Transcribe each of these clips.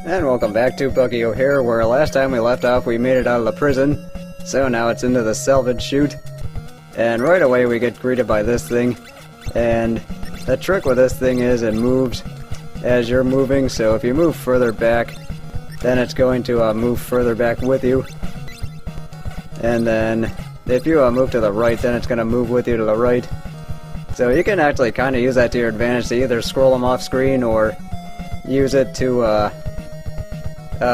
And welcome back to Bucky here, where last time we left off we made it out of the prison, so now it's into the salvage chute. And right away we get greeted by this thing, and the trick with this thing is it moves as you're moving, so if you move further back, then it's going to move further back with you. And then if you move to the right, then it's going to move with you to the right. So you can actually kind of use that to your advantage to either scroll them off screen or use it to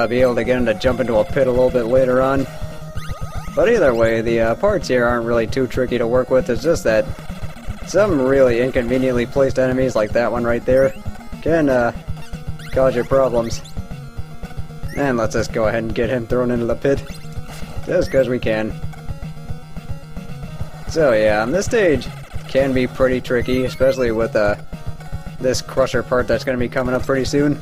be able to get him to jump into a pit a little bit later on. But either way, the parts here aren't really too tricky to work with. It's just that some really inconveniently placed enemies, like that one right there, can cause you problems. And let's just go ahead and get him thrown into the pit, just because we can. So yeah, this stage can be pretty tricky, especially with this crusher part that's going to be coming up pretty soon.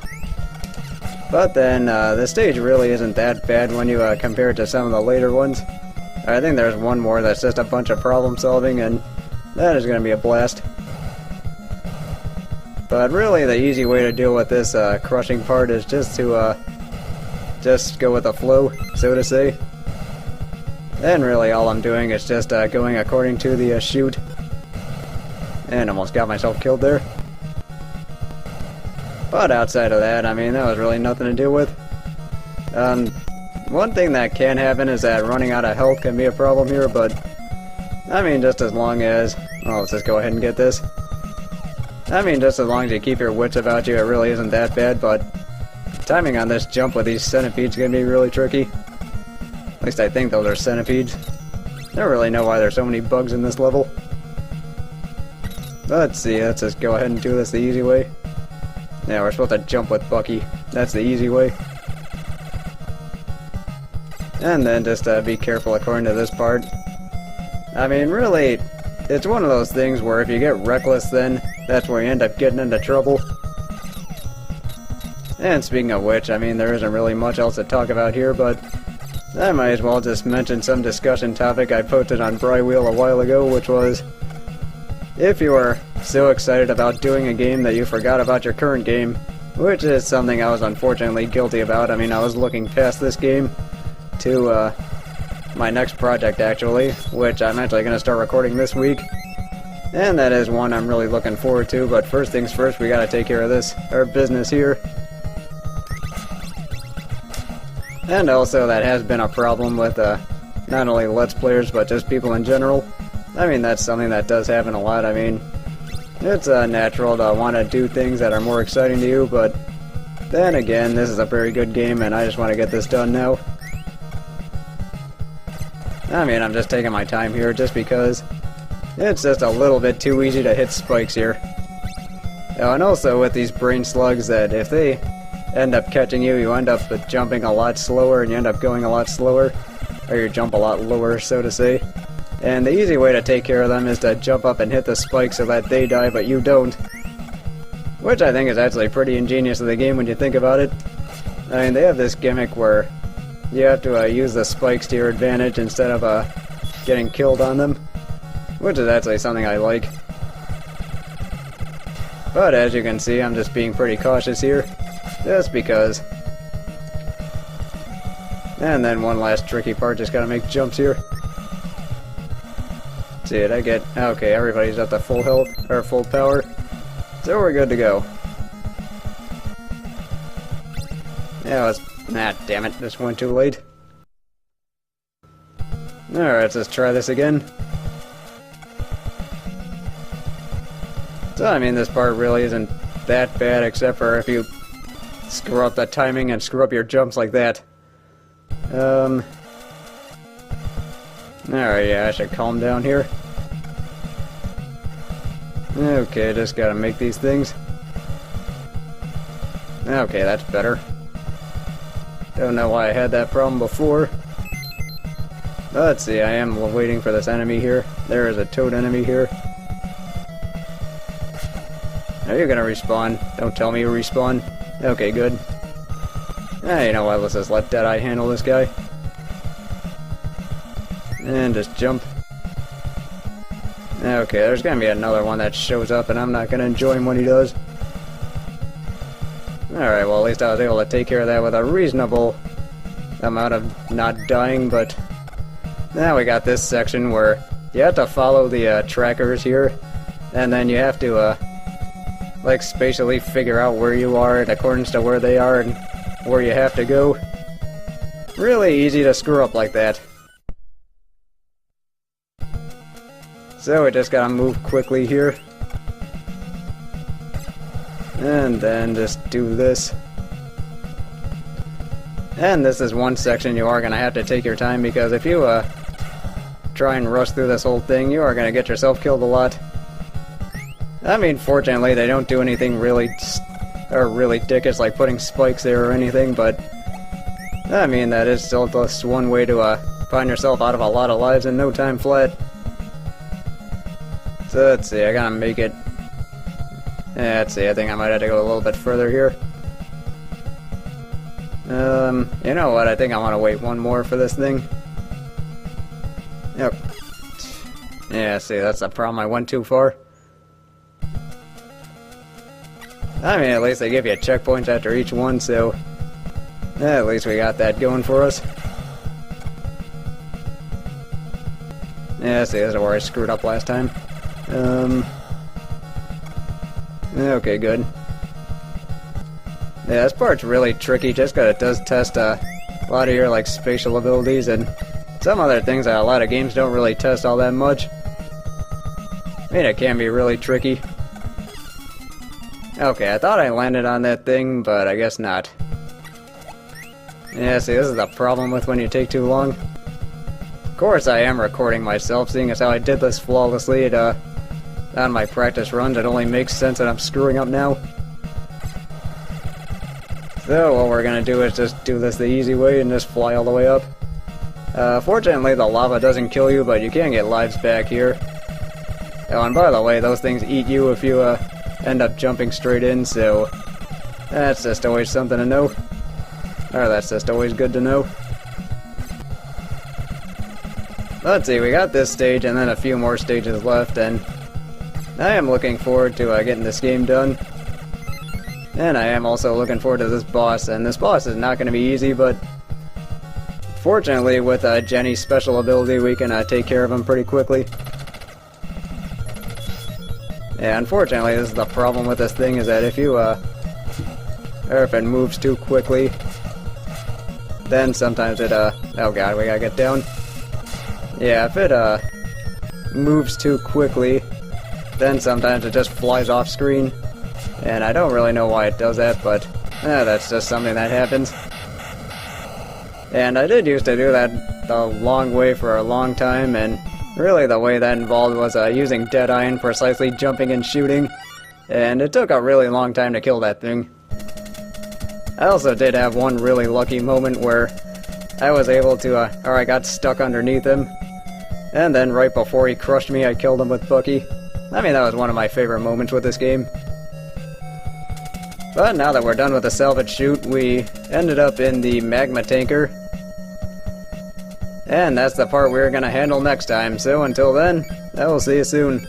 But then, this stage really isn't that bad when you compare it to some of the later ones. I think there's one more that's just a bunch of problem solving, and that is going to be a blast. But really, the easy way to deal with this crushing part is just to just go with the flow, so to say. And really, all I'm doing is just going according to the chute. And almost got myself killed there. But outside of that, I mean, that was really nothing to deal with. One thing that can happen is that running out of health can be a problem here, but I mean, just as long as... well, let's just go ahead and get this. I mean, just as long as you keep your wits about you, it really isn't that bad, but timing on this jump with these centipedes is going to be really tricky. At least I think those are centipedes. I don't really know why there's so many bugs in this level. Let's see, let's just go ahead and do this the easy way. Yeah, we're supposed to jump with Bucky. That's the easy way. And then just be careful according to this part. I mean, really, it's one of those things where if you get reckless, then that's where you end up getting into trouble. And speaking of which, I mean, there isn't really much else to talk about here, but I might as well just mention some discussion topic I posted on Briwheel a while ago, which was, if you are so excited about doing a game that you forgot about your current game, which is something I was unfortunately guilty about. I mean, I was looking past this game to my next project, actually, which I'm actually going to start recording this week. And that is one I'm really looking forward to, but first things first, we got to take care of this, our business here. And also, that has been a problem with not only Let's Players, but just people in general. I mean, that's something that does happen a lot. I mean, it's natural to want to do things that are more exciting to you, but then again, this is a very good game, and I just want to get this done now. I mean, I'm just taking my time here, just because it's just a little bit too easy to hit spikes here. Oh, and also with these brain slugs, that if they end up catching you, you end up jumping a lot slower, and you end up going a lot slower, or you jump a lot lower, so to say. And the easy way to take care of them is to jump up and hit the spike so that they die, but you don't. Which I think is actually pretty ingenious of the game when you think about it. I mean, they have this gimmick where you have to use the spikes to your advantage instead of getting killed on them. Which is actually something I like. But as you can see, I'm just being pretty cautious here. Just because. And then one last tricky part, just gotta make jumps here. See it, I get... okay, everybody's at the full health, or full power. So we're good to go. Yeah, let's... nah, damn it, this went too late. Alright, let's try this again. So, I mean, this part really isn't that bad, except for if you screw up the timing and screw up your jumps like that. Alright, yeah, I should calm down here. Okay, just gotta make these things. Okay, that's better. Don't know why I had that problem before. Let's see, I am waiting for this enemy here. There is a toad enemy here. Are you gonna respawn? Don't tell me you respawn. Okay, good. You know what, let's just let Deadeye handle this guy. And just jump. Okay, there's gonna be another one that shows up, and I'm not gonna enjoy him when he does. Alright, well at least I was able to take care of that with a reasonable amount of not dying, but now we got this section where you have to follow the trackers here, and then you have to like spatially figure out where you are in accordance to where they are and where you have to go. Really easy to screw up like that. So we just gotta move quickly here. And then just do this. And this is one section you are gonna have to take your time, because if you try and rush through this whole thing, you are gonna get yourself killed a lot. I mean, fortunately they don't do anything really dickish like putting spikes there or anything, but I mean that is still just one way to find yourself out of a lot of lives in no time flat. So let's see, I gotta make it. Yeah, let's see, I think I might have to go a little bit further here. You know what, I think I want to wait one more for this thing. Yep. Yeah, see, that's the problem, I went too far. I mean, at least they give you checkpoints after each one, so at least we got that going for us. Yeah, see, this is where I screwed up last time. Okay, good. Yeah, this part's really tricky just because it does test a lot of your like spatial abilities and some other things that a lot of games don't really test all that much. I mean, it can be really tricky. Okay, I thought I landed on that thing, but I guess not. Yeah, see, this is the problem with when you take too long. Of course I am recording myself, seeing as how I did this flawlessly on my practice runs. It only makes sense that I'm screwing up now. So what we're gonna do is just do this the easy way and just fly all the way up. Fortunately the lava doesn't kill you, but you can get lives back here. Oh, and by the way, those things eat you if you end up jumping straight in, so that's just always something to know. Or that's just always good to know. Let's see, we got this stage and then a few more stages left, and I am looking forward to getting this game done. And I am also looking forward to this boss, and this boss is not going to be easy, but fortunately with Jenny's special ability we can take care of him pretty quickly. Yeah, unfortunately this is the problem with this thing, is that if you or if it moves too quickly, then sometimes it oh god, we gotta get down. Yeah, if it moves too quickly, then sometimes it just flies off screen, and I don't really know why it does that, but that's just something that happens. And I did used to do that the long way for a long time, and really the way that involved was using Deadeye and precisely jumping and shooting, and it took a really long time to kill that thing. I also did have one really lucky moment where I was able to, or I got stuck underneath him, and then right before he crushed me I killed him with Bucky. I mean, that was one of my favorite moments with this game. But now that we're done with the salvage chute, we ended up in the magma tanker. And that's the part we're gonna handle next time, so until then, I will see you soon.